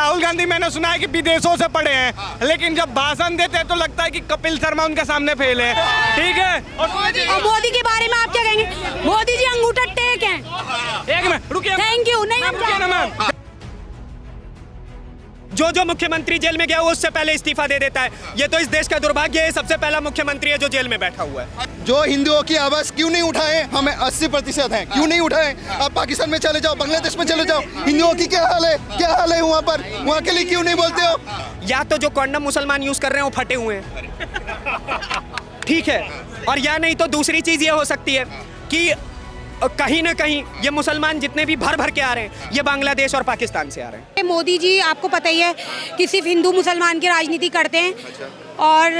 राहुल गांधी मैंने सुना है कि विदेशों से पढ़े हैं, लेकिन जब भाषण देते हैं तो लगता है कि कपिल शर्मा उनके सामने फेल है। ठीक है। और मोदी के बारे में आप क्या कहेंगे? मोदी जी अंगूठा टेक हैं। एक मिनट रुकिए। Thank you. नहीं रुकिए ना मैम। जो मुख्यमंत्री जेल में गया वो उससे पहले इस्तीफा दे देता है। ये तो इस देश का दुर्भाग्य है। सबसे पहला मुख्यमंत्री है जो जेल में बैठा हुआ है। जो हिंदुओं की आवाज क्यों नहीं उठाए? हमें 80% है, क्यों नहीं उठाए? आप पाकिस्तान में चले जाओ, बांग्लादेश में चले जाओ, हिंदुओं की क्या हाल है वहाँ पर? वहाँ के लिए क्यों नहीं बोलते हो? या तो जो कॉन्डम मुसलमान यूज कर रहे हैं वो फटे हुए हैं, ठीक है, और या नहीं तो दूसरी चीज ये हो सकती है कि कहीं ना कहीं ये मुसलमान जितने भी भर भर के आ रहे हैं ये बांग्लादेश और पाकिस्तान से आ रहे हैं। मोदी जी आपको पता ही है कि सिर्फ हिंदू मुसलमान की राजनीति करते हैं और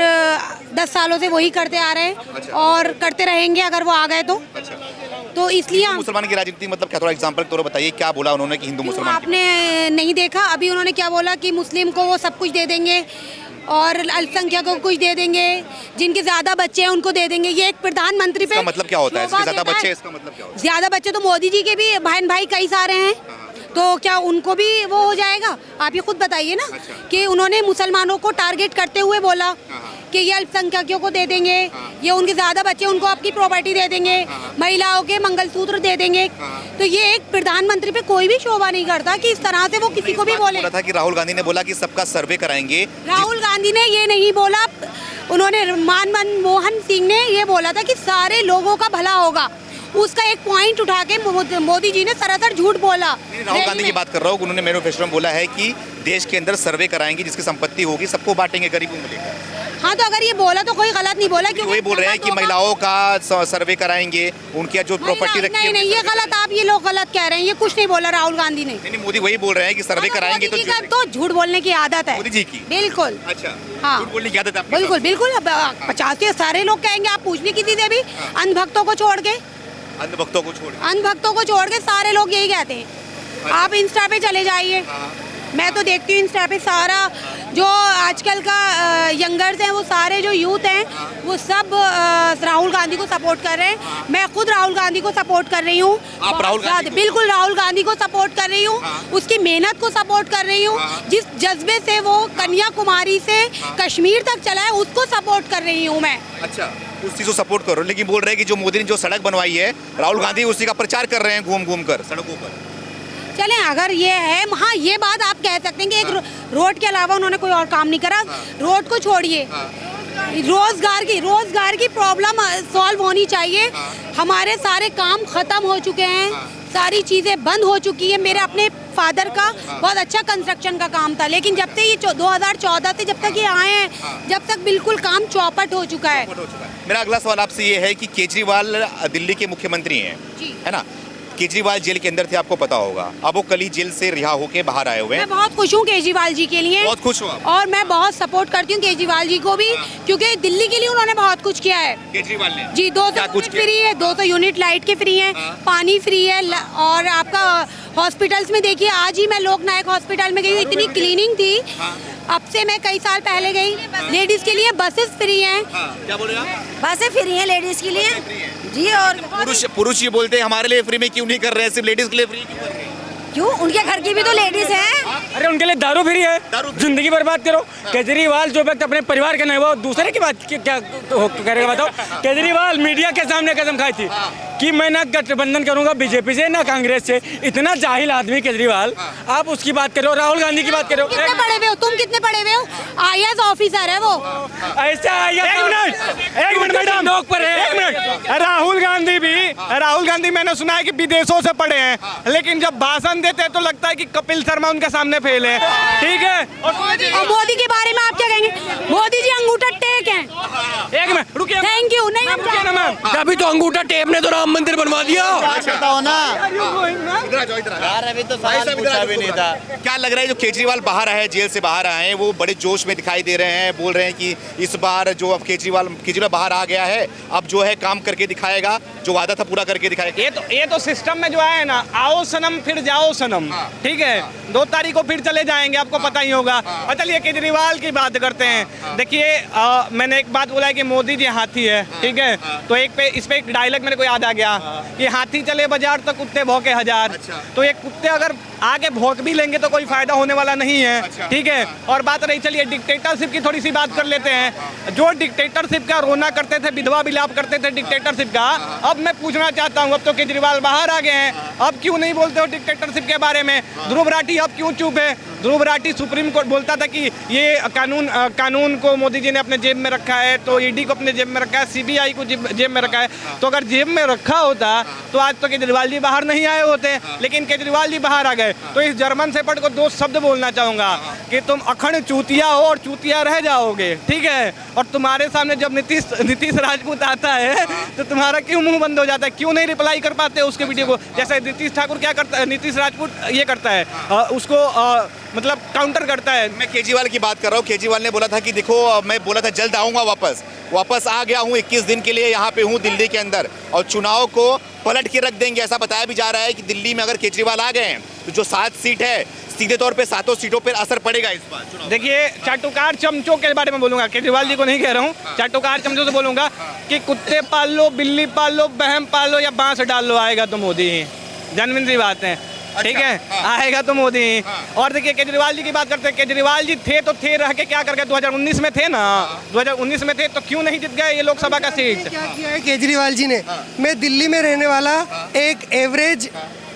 10 सालों से वही करते आ रहे हैं और करते रहेंगे अगर वो आ गए तो इसलिए मुसलमान की राजनीति मतलब क्या? थोड़ा एग्जांपल तो बताइए, क्या बोला उन्होंने कि हिंदू मुसलमान? आपने नहीं देखा अभी उन्होंने क्या बोला कि मुस्लिम को वो सब कुछ दे देंगे और अल्पसंख्यकों को कुछ दे देंगे, जिनके ज्यादा बच्चे हैं उनको दे देंगे। ये एक प्रधानमंत्री पे मतलब क्या होता है? इसके ज्यादा बच्चे, इसका मतलब क्या होता है? ज्यादा बच्चे तो मोदी जी के भी बहन भाई कई सारे हैं, तो क्या उनको भी वो हो जाएगा? आप ये खुद बताइए ना। कि उन्होंने मुसलमानों को टारगेट करते हुए बोला कि ये अल्पसंख्यकों को दे देंगे, ये उनके ज्यादा बच्चे उनको आपकी प्रॉपर्टी दे देंगे, महिलाओं के मंगलसूत्र दे देंगे। तो ये एक प्रधानमंत्री पे कोई भी शोभा नहीं करता कि इस तरह से वो किसी को भी बोले। बोला था कि राहुल गांधी ने बोला कि सबका सर्वे कराएंगे। राहुल गांधी ने ये नहीं बोला, उन्होंने मनमोहन सिंह ने ये बोला था कि सारे लोगों का भला होगा। उसका एक पॉइंट उठा के मोदी जी ने सरासर झूठ बोला। राहुल गांधी की बात कर रहा हूँ, उन्होंने मैनिफेस्टो में बोला है कि देश के अंदर सर्वे कराएंगे, जिसकी संपत्ति होगी सबको बांटेंगे, गरीबों को लेकर। हाँ, तो अगर ये बोला तो कोई गलत नहीं बोला, क्योंकि वही बोल रहे हैं कि महिलाओं का सर्वे कराएंगे, उनकी जो प्रॉपर्टी रखी है। नहीं, ये गलत, आप ये लोग गलत कह रहे हैं। ये कुछ नहीं बोला राहुल गांधी ने। नहीं, मोदी वही बोल रहे हैं कि सर्वे कराएंगे। तो झूठ बोलने की आदत है मोदी जी की। बिल्कुल। अच्छा, हाँ, झूठ बोलने की आदत है। बिल्कुल। 50 से सारे लोग कहेंगे, आप पूछ ली किसी से भी, अंधभक्तों को छोड़ के। अंधभक्तों को छोड़ के सारे लोग यही कहते हैं। आप इंस्टा पे चले जाइए, मैं तो देखती हूँ इंस्टा पे सारा जो आजकल का यंगर्स हैं, वो सारे जो यूथ हैं वो सब राहुल गांधी को सपोर्ट कर रहे हैं। मैं खुद राहुल गांधी को सपोर्ट कर रही हूँ। आप राहुल गांधी? बिल्कुल राहुल गांधी को सपोर्ट कर रही हूँ। उसकी मेहनत को सपोर्ट कर रही हूँ। जिस जज्बे से वो कन्याकुमारी से कश्मीर तक चला है उसको सपोर्ट कर रही हूँ मैं। अच्छा, उस चीज को सपोर्ट करो, लेकिन बोल रहे हैं कि जो मोदी ने जो सड़क बनवाई है, राहुल गांधी उसी का प्रचार कर रहे हैं घूम कर सड़कों पर। चलें, अगर ये है, हाँ, ये बात आप कह सकते हैं कि एक रोड के अलावा उन्होंने कोई और काम नहीं करा। रोड को छोड़िए, रोजगार की प्रॉब्लम सॉल्व होनी चाहिए। हमारे सारे काम खत्म हो चुके हैं, सारी चीजें बंद हो चुकी है। मेरे अपने फादर का बहुत अच्छा कंस्ट्रक्शन का काम था, लेकिन जब से ये 2014 से जब तक ये आए हैं, जब तक बिल्कुल काम चौपट हो चुका है। मेरा अगला सवाल आपसे ये है कि केजरीवाल दिल्ली के मुख्यमंत्री हैं, है ना? केजरीवाल जेल के अंदर थे, आपको पता होगा। अब वो कल ही जेल से रिहा होके बाहर आए हुए हैं। मैं बहुत खुश हूँ केजरीवाल जी के लिए। बहुत खुश हूँ आप? और मैं बहुत सपोर्ट करती हूँ केजरीवाल जी को भी, क्योंकि दिल्ली के लिए उन्होंने बहुत कुछ किया है। केजरीवाल ने जी, 200 यूनिट फ्री है, 200 यूनिट लाइट के फ्री है, पानी फ्री है। और आपका हॉस्पिटल्स में देखिए, आज ही मैं लोकनायक हॉस्पिटल में गई हूँ, इतनी क्लीनिंग थी। अब से मैं कई साल पहले गई। लेडीज के लिए बसेस फ्री हैं। क्या बोल रहे हैं आप? बसें फ्री हैं लेडीज के लिए जी। और पुरुष ये बोलते हैं हमारे लिए फ्री में क्यों नहीं कर रहे हैं, सिर्फ लेडीज के लिए फ्री क्यों कर रहे हैं? क्यों? उनके घर की भी तो लेडीज हैं। अरे उनके लिए दारू फ्री है, जिंदगी बर्बाद करो। केजरीवाल जो व्यक्ति अपने परिवार का नहीं, वो दूसरे की बात क्या करेगा बताओ? केजरीवाल मीडिया के सामने कसम खाई थी कि मैं ना गठबंधन करूंगा बीजेपी से ना कांग्रेस से। इतना जाहिल आदमी केजरीवाल, आप उसकी बात करो, राहुल गांधी की बात करो। कितने पढ़े हुए हो तुम? कितने पढ़े हुए हो? IAS ऑफिसर है वो। ऐसा एक मिनट मैडम, नोक पर है, एक मिनट। राहुल गांधी मैंने सुना है कि विदेशों से पढ़े हैं, लेकिन जब भाषण देते हैं तो लगता है कि कपिल शर्मा उनके सामने फेल है। ठीक है। और मोदी के बारे में आप क्या कहेंगे? मोदी जी अंगूठा टेक हैं। एक मिनट रुकिए। Thank you. नहीं, रुकिए ना मैम। अभी तो अंगूठा टेप ने तो राम मंदिर बनवा दिया। अभी तो सवाल पूछा भी नहीं था। क्या लग रहा है जो केजरीवाल बाहर आए, जेल से बाहर आए हैं, वो बड़े जोश में दिखाई दे रहे हैं, बोल रहे हैं कि इस बार जो अब केजरीवाल बाहर आ गया है, अब जो है काम करके दिखाएगा, जो वादा था पूरा करके दिखाएगा। ये तो सिस्टम में जो है ना, आओ सनम फिर जाओ सनम। ठीक है, 2 तारीख को फिर चले जाएंगे, आपको पता ही होगा। और चलिए केजरीवाल की बात करते हैं। देखिए, मैंने एक बात बोला है कि मोदी जी हाथी है, ठीक है, तो इस पे एक डायलॉग मेरे को याद आ गया कि हाथी चले बाजार तो कुत्ते भौंके हजार। तो ये कुत्ते अगर आगे भोंक भी लेंगे तो कोई फायदा होने वाला नहीं है, ठीक है। और बात रही, चलिए डिक्टेटरशिप की थोड़ी सी बात कर लेते हैं। जो डिक्टेटरशिप का रोना करते थे, विधवा विलाप करते थे डिक्टेटरशिप का, अब मैं पूछना चाहता हूँ, अब तो केजरीवाल बाहर आ गए हैं, अब क्यों नहीं बोलते हो डिक्टेटरशिप के बारे में? ध्रुव राठी अब क्यों चुप है? ध्रुव राठी सुप्रीम कोर्ट बोलता था कि ये कानून को मोदी जी ने अपने जेब में रखा है, तो ईडी को अपने जेब में रखा है, सीबीआई को जेब में रखा है। तो अगर जेब में रखा होता तो आज तो केजरीवाल जी बाहर नहीं आए होते, लेकिन केजरीवाल जी बाहर आ गए। तो इस जर्मन शेफर्ड को 2 शब्द बोलना चाहूंगा कि तुम अखंड चूतिया हो और चूतिया रह जाओगे, ठीक है। और तुम्हारे सामने जब नीतीश राजपूत आता है तो तुम्हारा क्यों मुंह बंद हो जाता है? क्यों नहीं रिप्लाई कर पाते उसके वीडियो को? जैसे नीतीश ठाकुर क्या करता है, नीतीश राजपूत ये करता है, उसको मतलब काउंटर करता है। मैं केजरीवाल की बात कर रहा हूँ। केजरीवाल ने बोला था कि देखो, मैं बोला था जल्द आऊंगा, वापस आ गया हूँ, 21 दिन के लिए यहाँ पे हूँ दिल्ली के अंदर, और चुनाव को पलट के रख देंगे, ऐसा बताया भी जा रहा है कि दिल्ली में अगर केजरीवाल आ गए हैं तो जो 7 सीट है, सीधे तौर पे 7 सीटों पर असर पड़ेगा इस बार चुनाव। देखिए, चाटुकार चमचों के बारे में बोलूंगा, केजरीवाल जी को नहीं कह रहा हूँ, चाटुकार चमचों से बोलूंगा कि कुत्ते पाल लो, बिल्ली पाल लो, बहम पाल लो या बांस डाल लो, आएगा तो मोदी ही। जनविन सी बात है, ठीक है, आएगा तो मोदी ही। और देखिए, केजरीवाल जी की बात करते हैं, केजरीवाल जी थे तो थे, रह के क्या कर गए? 2019 में थे ना, 2019 में थे तो क्यों नहीं जीत गए ये लोकसभा का सीट? क्या किया है केजरीवाल जी ने? मैं दिल्ली में रहने वाला एक एवरेज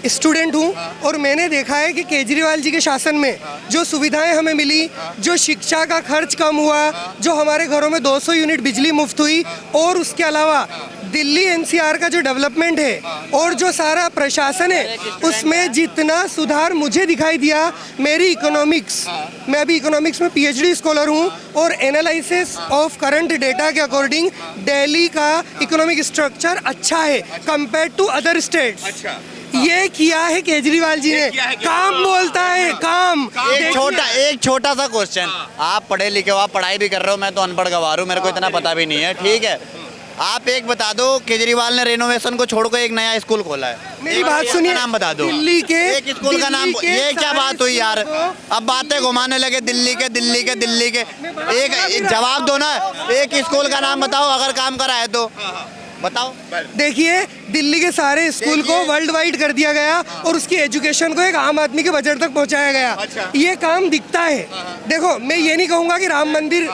स्टूडेंट हूँ और मैंने देखा है कि केजरीवाल जी के शासन में जो सुविधाएं हमें मिली, जो शिक्षा का खर्च कम हुआ, जो हमारे घरों में 200 यूनिट बिजली मुफ्त हुई, और उसके अलावा दिल्ली एनसीआर का जो डेवलपमेंट है और जो सारा प्रशासन है, उसमें जितना सुधार मुझे दिखाई दिया, मेरी इकोनॉमिक्स, मैं अभी इकोनॉमिक्स में पीएचडी स्कॉलर हूँ, और एनालिसिस ऑफ करंट डेटा के अकॉर्डिंग दिल्ली का इकोनॉमिक स्ट्रक्चर अच्छा है कंपेयर टू अदर स्टेट्स। ये किया है केजरीवाल जी ने, काम बोलता है, काम। एक छोटा सा क्वेश्चन, आप पढ़े लिखे हो, आप पढ़ाई भी कर रहे हो, मैं तो अनपढ़ गवार हूँ, मेरे को इतना पता भी नहीं है, ठीक है। आप एक बता दो, केजरीवाल ने रेनोवेशन को छोड़कर एक नया स्कूल खोला है, मेरी बात सुनिए, नाम बता दो, दिल्ली के एक स्कूल का नाम। ये क्या बात हुई यार? अब बातें घुमाने लगे दिल्ली के। एक जवाब दो ना, एक स्कूल का नाम बताओ, अगर काम करा है तो बताओ। देखिए, दिल्ली के सारे स्कूल को वर्ल्ड वाइड कर दिया गया और उसकी एजुकेशन को एक आम आदमी के बजट तक पहुंचाया गया। ये काम दिखता है। देखो, मैं ये नहीं कहूँगा कि राम मंदिर,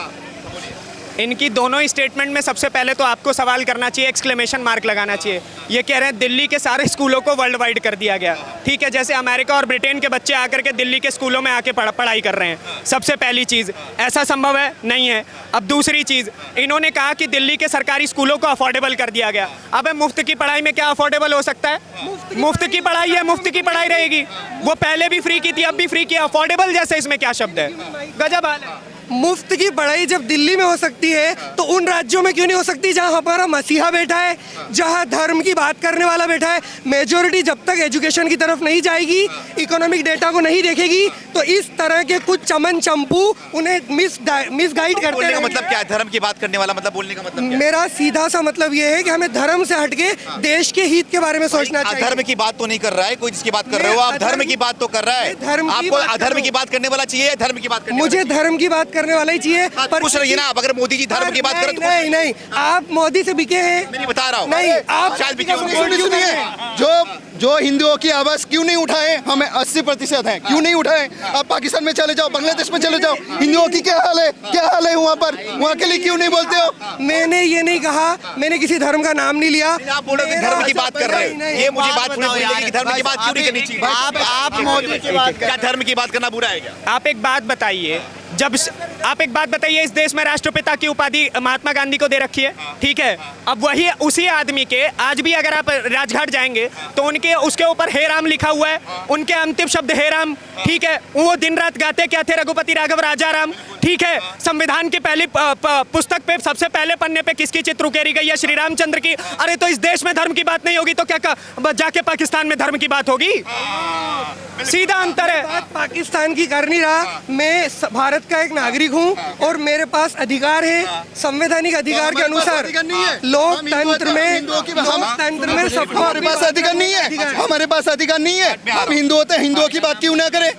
इनकी दोनों ही स्टेटमेंट में सबसे पहले तो आपको सवाल करना चाहिए, एक्सक्लेमेशन मार्क लगाना चाहिए। ये कह रहे हैं दिल्ली के सारे स्कूलों को वर्ल्ड वाइड कर दिया गया, ठीक है। जैसे अमेरिका और ब्रिटेन के बच्चे आकर के दिल्ली के स्कूलों में आके पढ़ाई कर रहे हैं। सबसे पहली चीज़, ऐसा संभव है? नहीं है। अब दूसरी चीज़, इन्होंने कहा कि दिल्ली के सरकारी स्कूलों को अफोर्डेबल कर दिया गया। अब मुफ्त की पढ़ाई में क्या अफोर्डेबल हो सकता है? मुफ्त की पढ़ाई है, मुफ्त की पढ़ाई रहेगी। वो पहले भी फ्री की थी, अब भी फ्री की। अफोर्डेबल जैसे इसमें क्या शब्द है? गजब हाल है। मुफ्त की पढ़ाई जब दिल्ली में हो सकती है तो उन राज्यों में क्यों नहीं हो सकती जहां हमारा मसीहा बैठा है, जहां धर्म की बात करने वाला बैठा है? मेजोरिटी जब तक एजुकेशन की तरफ नहीं जाएगी, इकोनॉमिक डेटा को नहीं देखेगी, तो इस तरह के कुछ चमन चंपू उन्हें मिसगाइड करते हैं। मतलब क्या है धर्म की बात करने वाला? मतलब बोलने का मतलब क्या? मेरा सीधा सा मतलब ये है कि हमें धर्म से हटके देश के हित के बारे में सोचना चाहिए। धर्म की बात तो नहीं कर रहा है कोई, जिसकी बात कर रहे हो आप, धर्म की बात तो कर रहा है। आपको अधर्म की बात करने वाला चाहिए, धर्म की बात? मुझे धर्म की बात करने वाला ही चाहिए। पर पूछ रही है ना, अगर मोदी जी धर्म की बात करें तो नहीं, आप मोदी से बिके हैं। मैं नहीं बता रहा हूँ, नहीं, आप शायद बिके होंगे। सुनिए, जो हिंदुओं की आवाज क्यों नहीं उठाए? हमें 80% है, क्यों नहीं उठाए? आप पाकिस्तान में चले जाओ, बांग्लादेश में चले जाओ, हिंदुओं की क्या हाल है वहाँ पर? वहाँ के लिए क्यों नहीं बोलते हो? मैंने ये नहीं कहा, मैंने किसी धर्म का नाम नहीं लिया। आप बोल रहे धर्म की बात कर रहे हैं, ये मुझे बात थोड़ी बोलिए कि धर्म की बात क्यों नहीं करनी चाहिए? आप मोदी की बात क्या धर्म की बात करना बुरा है क्या? आप एक बात बताइए, इस देश में राष्ट्रपिता की उपाधि महात्मा गांधी को दे रखी है, ठीक है। अब वही उसी आदमी के आज भी अगर आप राजघाट जाएंगे तो उनके उसके ऊपर हे राम लिखा हुआ है, उनके अंतिम शब्द हे राम, ठीक है। वो दिन रात गाते क्या थे? रघुपति राघव राजा राम, ठीक है। संविधान की पहली पुस्तक पे सबसे पहले पन्ने पे किसकी चित्र उकेरी गई है? श्री रामचंद्र की। अरे तो इस देश में धर्म की बात नहीं होगी तो क्या जाके पाकिस्तान में धर्म की बात होगी? सीधा अंतर है। बात पाकिस्तान की कर नहीं रहा, मैं भारत का एक नागरिक हूँ और मेरे पास अधिकार है, संवैधानिक अधिकार के अनुसार। लोकतंत्र में सबको हमारे पास अधिकार नहीं है, हमारे पास अधिकार नहीं है। हम हिंदू होते हैं, हिंदुओं की बात क्यों ना करें?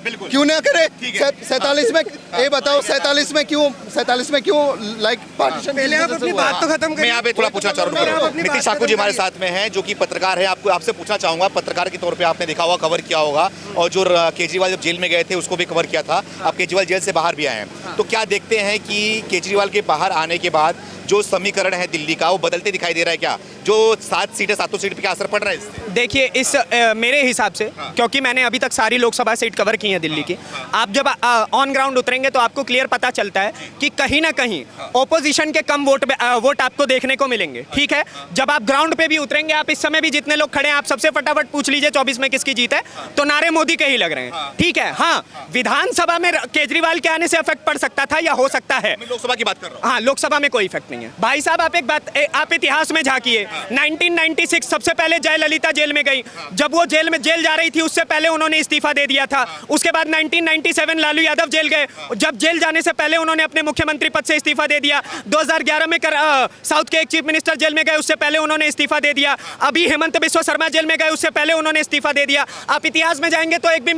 47 में ये बताओ, 47 47 में क्यों लाइक पार्टीशन? पहले आप अपनी बात तो खत्म मैं करिए। यहाँ पे थोड़ा पूछना चाह रहा आप हूँ। अपनी नीतीश बात ठाकुर जी खत्म हमारे करिए। साथ में हैं, जो कि पत्रकार हैं। आपसे पूछना चाहूँगा, पत्रकार के तौर पे आपने देखा होगा, कवर किया होगा, और जो केजरीवाल जब जेल में गए थे उसको भी कवर किया था। अब केजरीवाल जेल से बाहर भी आए हैं, तो क्या देखते हैं कि केजरीवाल के बाहर आने के बाद जो समीकरण है दिल्ली का वो बदलते दिखाई दे रहा है क्या? जो 7 सीटें, 7 सीट पे क्या असर पड़ रहा है इससे? देखिए इस मेरे हिसाब से, क्योंकि मैंने अभी तक सारी लोकसभा सीट कवर की है दिल्ली की, आप जब ऑन ग्राउंड उतरेंगे तो आपको क्लियर पता चलता है कि कहीं ना कहीं ओपोजिशन के कम वोट आपको देखने को मिलेंगे। ठीक है, जब आप ग्राउंड पे भी उतरेंगे, आप इस समय भी जितने लोग खड़े हैं, आप सबसे फटाफट पूछ लीजिए 24 में किसकी जीत है, तो नारे मोदी के ही लग रहे हैं। ठीक है, हाँ, विधानसभा में केजरीवाल के आने से इफेक्ट पड़ सकता था या हो सकता है। मैं लोकसभा की बात कर रहा हूँ। हाँ, लोकसभा में कोई इफेक्ट नहीं है। भाई साहब, आप एक बात, आप इतिहास में झांकिए। 1996 सबसे पहले जयललिता जेल में गई। जब वो जेल जा रही थी, उससे पहले उन्होंने इस्तीफा दे दिया था। उसके बाद 1997 लालू यादव जेल गए। जब जेल जाने से पहले उन्होंने अपने मुख्यमंत्री पद से इस्तीफा दे दिया। 2011 में साउथ के एक चीफ मिनिस्टर जेल में गए, उससे पहले उन्होंने इस्तीफा दे दिया। अभी हेमंत बिस्वा शर्मा जेल में गए, उससे पहले उन्होंने इस्तीफा दे दिया। आप इतिहास में जाएंगे तो एक भी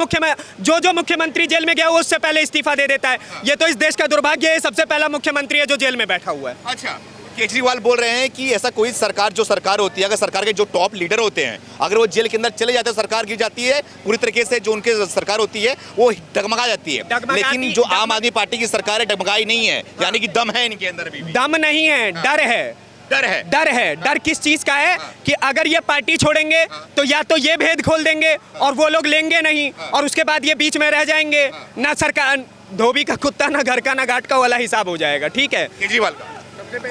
जो मुख्यमंत्री जेल में गया वो उससे पहले इस्तीफा दे देता है। ये तो इस देश का दुर्भाग्य है। सबसे पहला मुख्यमंत्री है जो जेल में बैठा हुआ है। अच्छा, केजरीवाल बोल रहे हैं कि ऐसा कोई सरकार, जो सरकार होती है, अगर सरकार के जो टॉप लीडर होते हैं, अगर वो जेल के अंदर चले जाते हैं, सरकार गिर जाती है पूरी तरीके से। जो उनके सरकार होती है वो डगमगा जाती है। लेकिन जो आम आदमी पार्टी की सरकार है, डगमगाई नहीं है, यानी कि दम है इनके अंदर भी। दम नहीं है, डर है। डर है। डर किस चीज का है? कि अगर ये पार्टी छोड़ेंगे तो या तो ये भेद खोल देंगे और वो लोग लेंगे नहीं, और उसके बाद ये बीच में रह जाएंगे। ना सरकार, धोबी का कुत्ता, ना घर का ना घाट का वाला हिसाब हो जाएगा। ठीक है, केजरीवाल का,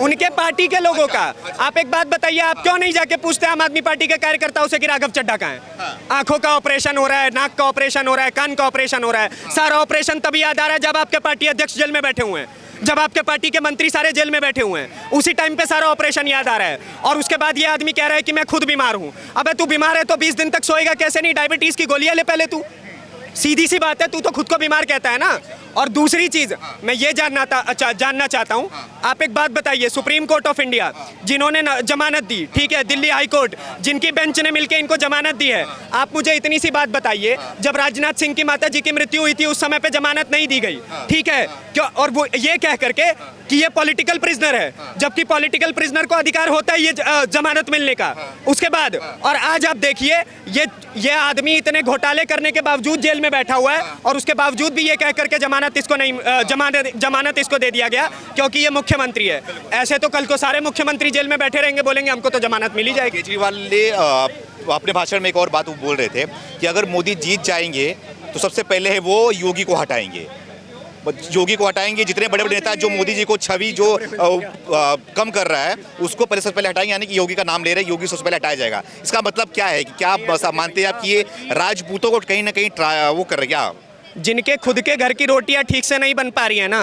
उनके पार्टी के लोगों का। आप एक बात बताइए, आप क्यों नहीं जाके पूछते आम आदमी पार्टी के कार्यकर्ताओं से कि राघव चड्ढा कहाँ है? आंखों का ऑपरेशन हो रहा है, नाक का ऑपरेशन हो रहा है, कान का ऑपरेशन हो रहा है। सारा ऑपरेशन तभी याद आ रहा है जब आपके पार्टी अध्यक्ष जेल में बैठे हुए हैं, जब आपके पार्टी के मंत्री सारे जेल में बैठे हुए हैं, उसी टाइम पे सारा ऑपरेशन याद आ रहा है। और उसके बाद ये आदमी कह रहा है कि मैं खुद बीमार हूं। अबे तू बीमार है तो 20 दिन तक सोएगा कैसे? नहीं, डायबिटीज की गोलियां ले पहले तू। सीधी सी बात है, तू तो खुद को बीमार कहता है ना। और दूसरी चीज मैं ये जानना चाहता हूँ, आप एक बात बताइए, सुप्रीम कोर्ट ऑफ इंडिया जिन्होंने जमानत दी, ठीक है, दिल्ली हाई कोर्ट जिनकी बेंच ने मिलकर इनको जमानत दी है, आप मुझे इतनी सी बात बताइए, जब राजनाथ सिंह की माता जी की मृत्यु हुई थी उस समय पे जमानत नहीं दी गई, ठीक है, क्यों? और वो ये कह करके कि ये पॉलिटिकल प्रिजनर है, जबकि पॉलिटिकल प्रिजनर को अधिकार होता है ये जमानत मिलने का। उसके बाद और आज आप देखिए, ये आदमी इतने घोटाले करने के बावजूद जेल में बैठा हुआ है, और उसके बावजूद भी ये कह करके जमानत इसको दे दिया गया क्योंकि ये मुख्यमंत्री है। ऐसे तो कल को सारे मुख्यमंत्री जेल में बैठे रहेंगे, बोलेंगे हमको तो जमानत मिली जाएगी। केजरीवाल ने अपने भाषण में एक और बात बोल रहे थे कि अगर मोदी जीत जाएंगे तो सबसे पहले है वो योगी को हटाएंगे। जितने बड़े बड़े नेता जो मोदी जी को छवि जो कम कर रहा है उसको पहले सबसे पहले हटाएंगे, यानी कि योगी का नाम ले रहे हैं, योगी सबसे पहले हटाया जाएगा। इसका मतलब क्या है कि क्या आप मानते हैं आप कि ये राजपूतों को कहीं ना कहीं वो कर रहे हैं क्या? जिनके खुद के घर की रोटियां ठीक से नहीं बन पा रही है ना,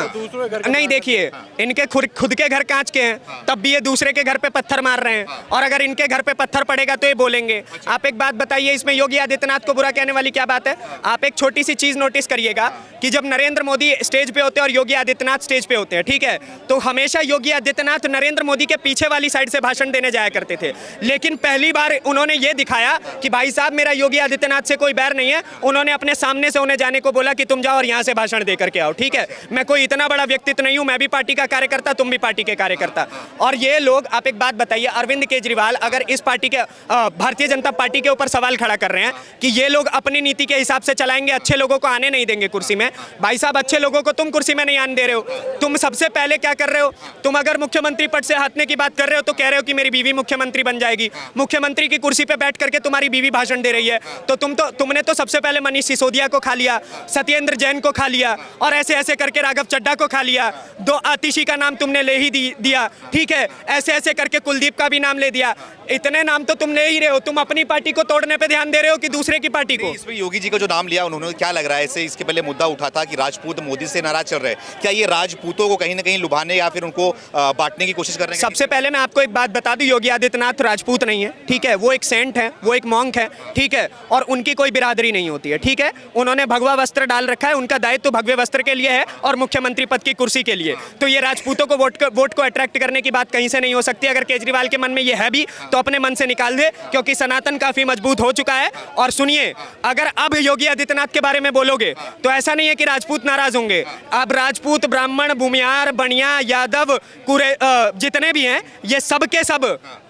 नहीं, देखिए, इनके खुद के घर कांच के हैं, तब भी ये दूसरे के घर पे पत्थर मार रहे हैं, और अगर इनके घर पे पत्थर पड़ेगा तो ये बोलेंगे। आप एक बात बताइए, इसमें योगी आदित्यनाथ को बुरा कहने वाली क्या बात है? आप एक छोटी सी चीज नोटिस करिएगा कि जब नरेंद्र मोदी स्टेज पे होते हैं और योगी आदित्यनाथ स्टेज पे होते हैं, ठीक है, तो हमेशा योगी आदित्यनाथ नरेंद्र मोदी के पीछे वाली साइड से भाषण देने जाया करते थे। लेकिन पहली बार उन्होंने ये दिखाया कि भाई साहब, मेरा योगी आदित्यनाथ से कोई बैर नहीं है। उन्होंने अपने सामने से उन्हें जाने को बोला कि तुम जाओ और यहाँ से भाषण दे करके आओ, ठीक है, मैं कोई इतना बड़ा व्यक्तित्व नहीं हूँ, मैं भी पार्टी का कार्यकर्ता, तुम भी पार्टी के कार्यकर्ता। और ये लोग, आप एक बात बताइए, अरविंद केजरीवाल अगर इस पार्टी के भारतीय जनता पार्टी के ऊपर सवाल खड़ा कर रहे हैं कि ये लोग अपनी नीति के हिसाब से चलाएंगे, अच्छे लोगों को आने नहीं देंगे कुर्सी में। भाई साहब, अच्छे लोगों को तुम कुर्सी में नहीं आने दे रहे हो। तुम सबसे पहले क्या कर रहे हो? तुम अगर मुख्यमंत्री पद से हटने की बात कर रहे हो तो कह रहे हो कि मेरी बीवी मुख्यमंत्री बन जाएगी। मुख्यमंत्री की कुर्सी पे बैठ करके तुम्हारी बीवी भाषण दे रही है, तो तुमने तो सबसे पहले मनीष सिसोदिया को खा लिया, सत्येंद्र जैन को खा लिया, और ऐसे ऐसे करके राघव चड्ढा को खा लिया। 2 आतिशी का नाम तुमने ले ही दिया, ठीक है, ऐसे ऐसे करके कुलदीप का भी नाम ले दिया। इतने नाम तो तुम ले ही रहे हो। तुम अपनी पार्टी को तोड़ने पे ध्यान दे रहे हो कि दूसरे की पार्टी को? इसमें योगी जी का जो नाम लिया उन्होंने, क्या लग रहा है इससे? इसके पहले मुद्दा उठा था कि राजपूत मोदी से नाराज चल रहे हैं, क्या ये राजपूतों को कहीं ना कहीं लुभाने या फिर उनको बांटने की कोशिश कर रहे हैं? सबसे पहले मैं आपको एक बात बता दूं, योगी आदित्यनाथ राजपूत नहीं है, ठीक है, वो एक सेंट है, वो एक मॉन्क है, ठीक है, और उनकी कोई बिरादरी नहीं होती है, ठीक है। उन्होंने भगवा वस्त्र वस्त्र डाल रखा है, उनका दायित्व भगवे वस्त्र के लिए है और मुख्यमंत्री पद की कुर्सी के लिए। तो ये राजपूतों को वोट को अट्रैक्ट करने की बात कहीं से नहीं हो सकती। अगर केजरीवाल के मन में ये है भी तो अपने मन से निकाल दे, क्योंकि सनातन काफी मजबूत हो चुका है। और सुनिए, अगर अब योगी आदित्यनाथ के बारे में बोलोगे तो ऐसा नहीं है कि राजपूत नाराज होंगे। अब राजपूत, ब्राह्मण, भूमियार, बनिया, यादव, जितने भी हैं ये सब के सब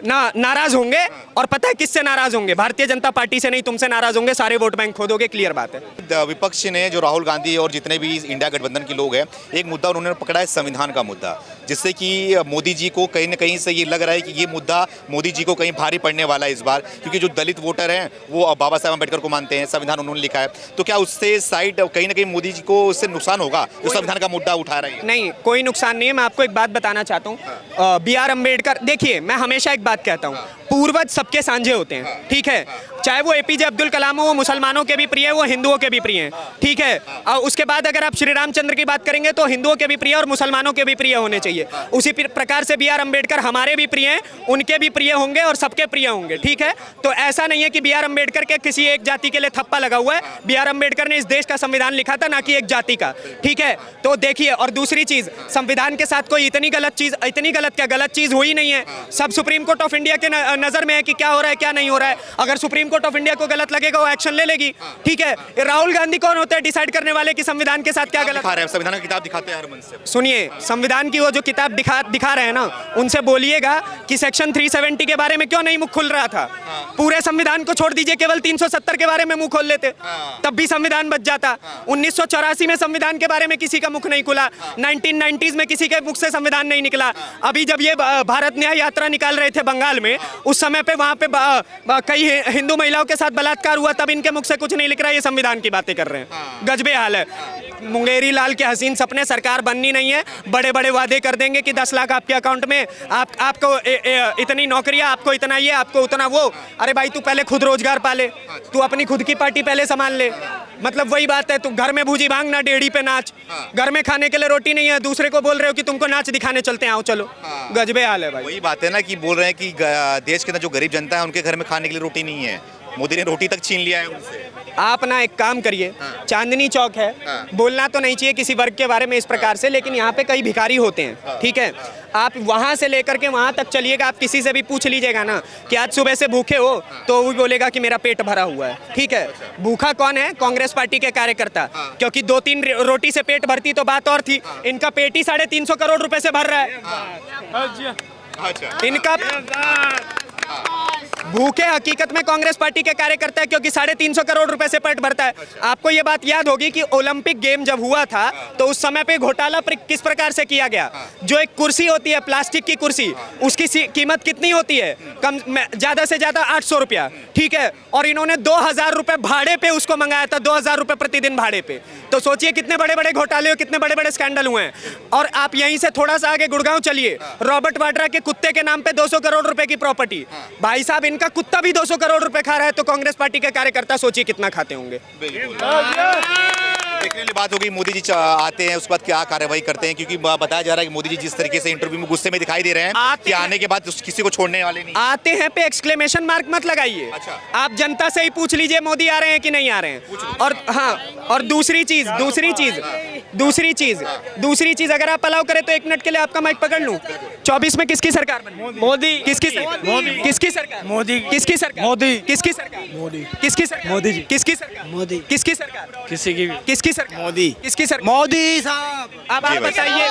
नाराज होंगे। और पता है किससे नाराज होंगे? भारतीय जनता पार्टी से नहीं, तुमसे नाराज होंगे। सारे वोट बैंक खो दोगे, क्लियर बात है। विपक्ष ने, जो राहुल गांधी और जितने भी इंडिया गठबंधन के लोग हैं, एक मुद्दा उन्होंने पकड़ा है संविधान का मुद्दा, जिससे कि मोदी जी को कहीं ना कहीं से ये लग रहा है कि ये मुद्दा मोदी जी को कहीं भारी पड़ने वाला है इस बार, क्योंकि जो दलित वोटर हैं वो बाबा साहब अम्बेडकर को मानते हैं, संविधान उन्होंने लिखा है। तो क्या उससे साइड कहीं ना कहीं मोदी जी को उससे नुकसान होगा जो संविधान का मुद्दा उठा रहे हैं? नहीं, कोई नुकसान नहीं है। मैं आपको एक बात बताना चाहता हूँ। B.R. अम्बेडकर, देखिए मैं हमेशा एक बात कहता हूँ, पूर्वज सबके सांझे होते हैं, ठीक है। चाहे वो APJ अब्दुल कलाम हो, वो मुसलमानों के भी प्रिय है, वो हिंदुओं के भी प्रिय हैं, ठीक है। और उसके बाद अगर आप श्री रामचंद्र की बात करेंगे तो हिंदुओं के भी प्रिय और मुसलमानों के भी प्रिय होने चाहिए। उसी प्रकार से B.R. अम्बेडकर हमारे भी प्रिय हैं, उनके भी प्रिय होंगे और सबके प्रिय होंगे, ठीक है। तो ऐसा नहीं है कि B.R. अम्बेडकर के किसी एक जाति के लिए थप्पा लगा हुआ है। B.R. अम्बेडकर ने इस देश का संविधान लिखा था, ना कि एक जाति का, ठीक है। तो देखिए, और दूसरी चीज, संविधान के साथ कोई इतनी गलत चीज हुई नहीं है। सब सुप्रीम कोर्ट ऑफ इंडिया के नजर में है कि क्या हो रहा है, क्या नहीं हो रहा है। अगर सुप्रीम कोर्ट ऑफ इंडिया को गलत लगेगा वो एक्शन ले लेगी, ठीक है। राहुल गांधी कौन होते हैं डिसाइड करने वाले कि संविधान के साथ क्या गलत दिखा रहे हैं? संविधान की किताब दिखाते हैं हर मन से। सुनिए, संविधान की वो जो किताब दिखा रहे हैं ना, उनसे बोलिएगा कि सेक्शन 370 के बारे में क्यों नहीं मुंह खुल रहा था। पूरे संविधान को छोड़ दीजिए, केवल 370 के बारे में मुंह खोल लेते, तब भी संविधान बच जाता। 1984 में संविधान के बारे में किसी का मुख नहीं खुला, 1990s में किसी के मुख से संविधान नहीं निकला। अभी जब ये भारत न्याय यात्रा निकाल रहे थे बंगाल में, उस समय पे वहां पे कई हिंदू महिलाओं के साथ बलात्कार हुआ, तब इनके मुख से कुछ नहीं लिख रहा। ये संविधान की बातें कर रहे हैं, गजबे हाल है। मुंगेरी लाल के हसीन सपने, सरकार बननी नहीं है, बड़े बड़े वादे कर देंगे कि 10 लाख आपके अकाउंट में, आपको इतनी नौकरियां, आपको इतना ये, आपको उतना वो। अरे भाई, तू पहले खुद रोजगार पाले, तू अपनी खुद की पार्टी पहले संभाल ले। मतलब वही बात है, तू घर में भूजी भांग ना डेढ़ी पे नाच। घर में खाने के लिए रोटी नहीं है, दूसरे को बोल रहे हो कि तुमको नाच दिखाने चलते हैं, आओ चलो। गजबे हाल है भाई। वही बात है ना कि बोल रहे हैं कि देश के अंदर जो गरीब जनता है उनके घर में खाने के लिए रोटी नहीं है, मोदी ने रोटी तक छीन लिया है उनसे। आप ना एक काम करिए, चांदनी चौक है, बोलना तो नहीं चाहिए किसी वर्ग के बारे में इस प्रकार से, लेकिन यहाँ पे कई भिखारी होते हैं, ठीक है। आप वहाँ से लेकर के वहाँ तक चलिएगा, आप किसी से भी पूछ लीजिएगा ना कि आज सुबह से भूखे हो, तो वो बोलेगा कि मेरा पेट भरा हुआ है, ठीक है। भूखा कौन है? कांग्रेस पार्टी के कार्यकर्ता, क्योंकि 2-3 रोटी से पेट भरती तो बात और थी। इनका पेट ही 350 करोड़ रुपए से भर रहा है। इनका भूखे हकीकत में कांग्रेस पार्टी के कार्यकर्ता है, क्योंकि 350 करोड़ रुपए से पेट भरता है। आपको ये बात याद होगी कि ओलंपिक गेम जब हुआ था तो उस समय पे घोटाला किस प्रकार से किया गया। जो एक कुर्सी होती है, प्लास्टिक की कुर्सी, उसकी कीमत कितनी होती है? कम ज्यादा से ज्यादा 800 रुपया, ठीक है। और इन्होंने 2000 रुपए भाड़े पे उसको मंगाया था, 2000 रुपए प्रतिदिन भाड़े पे। तो सोचिए कितने बड़े बड़े घोटाले, कितने बड़े बड़े स्कैंडल हुए हैं। और आप यहीं से थोड़ा सा आगे गुड़गांव चलिए, रॉबर्ट वाड्रा के कुत्ते के नाम पे 200 करोड़ रुपए की प्रॉपर्टी। भाई साहब, इनका कुत्ता भी 200 करोड़ रुपए खा रहा है, तो कांग्रेस पार्टी के कार्यकर्ता सोचिए कितना खाते होंगे। देखने वाली बात होगी, मोदी जी आते हैं उसके बाद क्या कार्रवाई करते हैं, क्योंकि बताया जा रहा है कि मोदी जी जिस तरीके से इंटरव्यू में गुस्से में दिखाई दे रहे हैं कि आने के बाद किसी को छोड़ने वाले नहीं। आते हैं पे एक्सक्लेमेशन मार्क मत लगाइए। अच्छा। आप जनता से ही पूछ लीजिए मोदी आ रहे हैं कि नहीं आ रहे हैं। और हाँ, और दूसरी चीज अगर आप अलाउ करें तो 1 मिनट के लिए आपका माइक पकड़ लूं। 24 में किसकी सरकार बनी? मोदी। किसकी सरकार? किसकी सरकार? मोदी। किसकी सरकार? मोदी। किसकी सरकार? मोदी। किसकी सरकार? मोदी जी। किसकी सरकार? मोदी। किसकी सरकार? किसी की भी। किसकी सरकार? मोदी। किसकी सरकार? मोदी साहब। अब आप बताइए,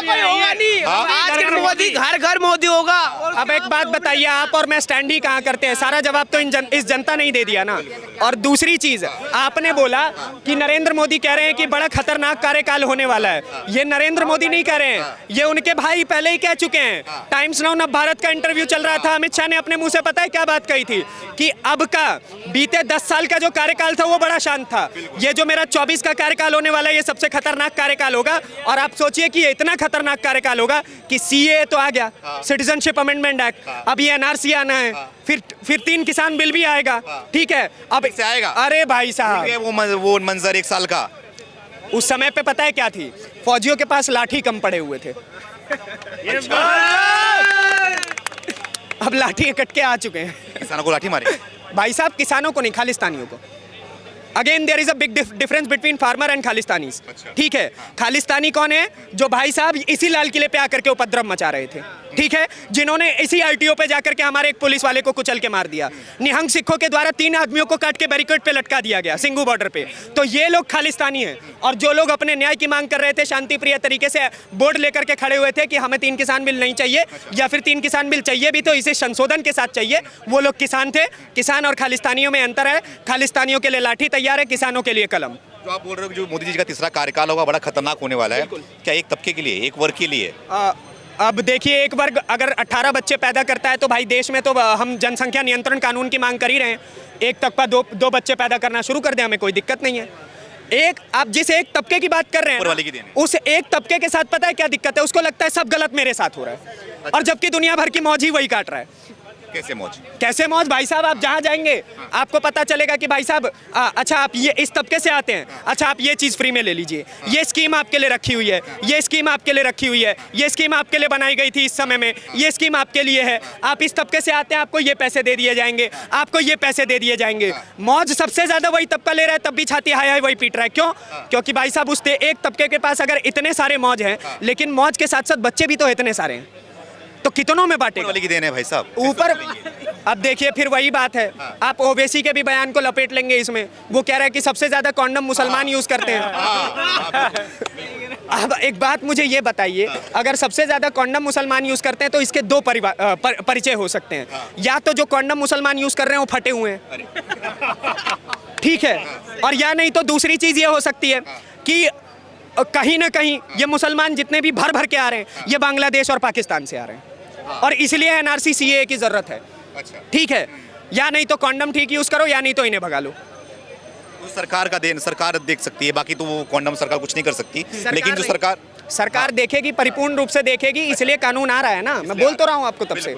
आज के मोदी, घर घर मोदी होगा। अब एक बात बताइए, आप और मैं स्टैंड ही कहाँ करते हैं? सारा जवाब तो इस जनता नहीं दे दिया ना। और दूसरी चीज, आपने बोला कि नरेंद्र मोदी कह रहे हैं कि बड़ा खतरनाक कार्यकाल होने वाला है। ये नरेंद्र मोदी नहीं कह रहे हैं, ये उनके भाई पहले ही कह चुके हैं। टाइम्स नाउ नव भारत का इंटरव्यू चल रहा था, अमित शाह ने अपने मुंह से पता है क्या बात कही थी कि अब का बीते 10 साल का जो कार्यकाल था वो बड़ा शांत था, ये जो मेरा 24 का कार्यकाल होने वाला है ये सबसे खतरनाक कार्यकाल होगा। और आप सोचिए कि ये इतना खतरनाक कार्यकाल होगा कि CAA तो आ गया, सिटीजनशिप अमेंडमेंट एक्ट, अब ये NRC आना है, फिर 3 किसान बिल भी आएगा, ठीक है। अब से आएगा। अरे भाई साहब, वो मंजर 1 साल का, उस समय पे पता है क्या थी? फौजियों के पास लाठी कम पड़े हुए थे। अब लाठी कट के आ चुके हैं। किसानों को लाठी मारी? भाई साहब, किसानों को नहीं, खालिस्तानियों को। Again there is a big difference between farmer and Khalistanis. ठीक है, खालिस्तानी कौन है? जो भाई साहब इसी लाल किले पे आकर के उपद्रव मचा रहे थे, ठीक है, जिन्होंने इसी आरटीओ पे जाकर के हमारे एक पुलिस वाले को कुचल के मार दिया। निहंग सिखों के द्वारा 3 आदमियों को काट के बैरिकेड पे लटका दिया गया सिंघू बॉर्डर पे। तो ये लोग खालिस्तानी हैं। और जो लोग अपने न्याय की मांग कर रहे थे, शांति प्रिय तरीके से बोर्ड लेकर के खड़े हुए थे कि हमें 3 किसान बिल नहीं चाहिए, या फिर 3 किसान बिल चाहिए भी तो इसे संशोधन के साथ चाहिए, वो लोग किसान थे। किसान और खालिस्तानियों में अंतर है। खालिस्तानियों के लिए लाठी तैयार है, किसानों के लिए कलम। जो आप बोल रहे हो कि जो मोदी जी का तीसरा कार्यकाल होगा बड़ा खतरनाक होने वाला है, क्या एक तबके के लिए, एक वर्ग के लिए? अब देखिए, एक वर्ग अगर 18 बच्चे पैदा करता है तो भाई देश में तो हम जनसंख्या नियंत्रण कानून की मांग कर ही रहे हैं। एक तबका दो बच्चे पैदा करना शुरू कर दें, हमें कोई दिक्कत नहीं है। आप जिस एक तबके की बात कर रहे हैं, उस एक तबके के साथ पता है क्या दिक्कत है? उसको लगता है सब गलत मेरे साथ हो रहा है, और जबकि दुनिया भर की मौज ही वही काट रहा है। कैसे मौज? कैसे मौज भाई साहब? आप जहां जाएंगे आपको पता चलेगा कि भाई साहब अच्छा आप ये इस तबके से आते हैं, अच्छा आप ये चीज़ फ्री में ले लीजिए, ये स्कीम आपके लिए रखी हुई है, ये स्कीम आपके लिए रखी हुई है, ये स्कीम आपके लिए बनाई गई थी इस समय में, ये स्कीम आपके लिए है। आप इस तबके से आते हैं, आपको ये पैसे दे दिए जाएंगे, आपको ये पैसे दे दिए जाएंगे। मौज सबसे ज़्यादा वही तबका ले रहा है, तब भी छाती हाय हाय वही पीट रहा है। क्यों? क्योंकि भाई साहब उस एक तबके के पास अगर इतने सारे मौज हैं, लेकिन मौज के साथ साथ बच्चे भी तो इतने सारे हैं, तो कितनों में बांटेगा? वाले की देन है भाई साहब ऊपर। अब देखिए फिर वही बात है, आप ओवैसी के भी बयान को लपेट लेंगे इसमें। वो कह रहा है कि सबसे ज्यादा कॉन्डम मुसलमान यूज करते हैं। अब एक बात मुझे ये बताइए, अगर सबसे ज्यादा कॉन्डम मुसलमान यूज करते हैं तो इसके 2 परिचय हो सकते हैं। या तो जो कॉन्डम मुसलमान यूज कर रहे हैं वो फटे हुए हैं, ठीक है, और या नहीं तो दूसरी चीज ये हो सकती है कि कहीं ना कहीं ये मुसलमान जितने भी भर भर के आ रहे हैं, ये बांग्लादेश और पाकिस्तान से आ रहे हैं, और इसलिए एनआरसी सीएए की जरूरत है। ठीक है, या नहीं तो कॉन्डम ठीक यूज करो, या नहीं तो इन्हें भगा लो। तो सरकार का देन सरकार देख सकती है, बाकी तो वो कॉन्डम सरकार कुछ नहीं कर सकती। लेकिन जो सरकार देखेगी, परिपूर्ण रूप से देखेगी, इसलिए कानून आ रहा है ना। मैं बोल तो रहा हूँ आपको तब से।